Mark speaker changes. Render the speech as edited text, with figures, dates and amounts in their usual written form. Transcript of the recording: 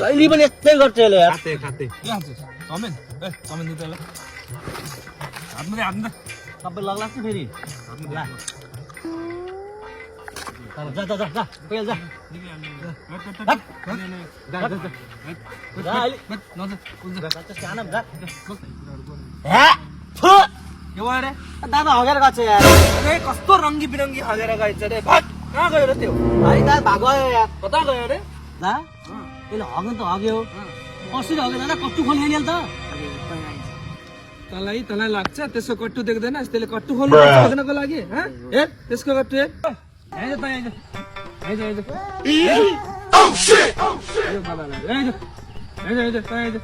Speaker 1: अहिले पनि यस्तै गर्छ यसले यार।
Speaker 2: खाते खाते के हान्छ कमेन ए कमेन दे त्यसलाई हातमा दे हातमा
Speaker 1: सबै लग्ला छ फेरि ला जा जा जा जा पहिला जा जा अहिले सानो जा हे थु
Speaker 2: के भयो रे
Speaker 1: दादा हगेर गछ यार।
Speaker 2: अरे कस्तो रङ्गी बिरङ्गी हालेर गएछ रे भाग कहाँ गयो रे त्यो
Speaker 1: भाइ दा भागो यार।
Speaker 2: कता गयो रे
Speaker 1: दा यसले हग्नु त हग्यो कसरी हग्यो दादा कट्टु खोल्यो नि त
Speaker 2: तँलाई लाग्छ त्यसको कट्टु देख्दैन त्यसले कट्टु खोल्नु खोज्नको लागि ह हेर त्यसको कट्टु हेर हेर त हेर हेर ओ शिट ओ शिट यो बाबालाई हेर हेर हेर हेर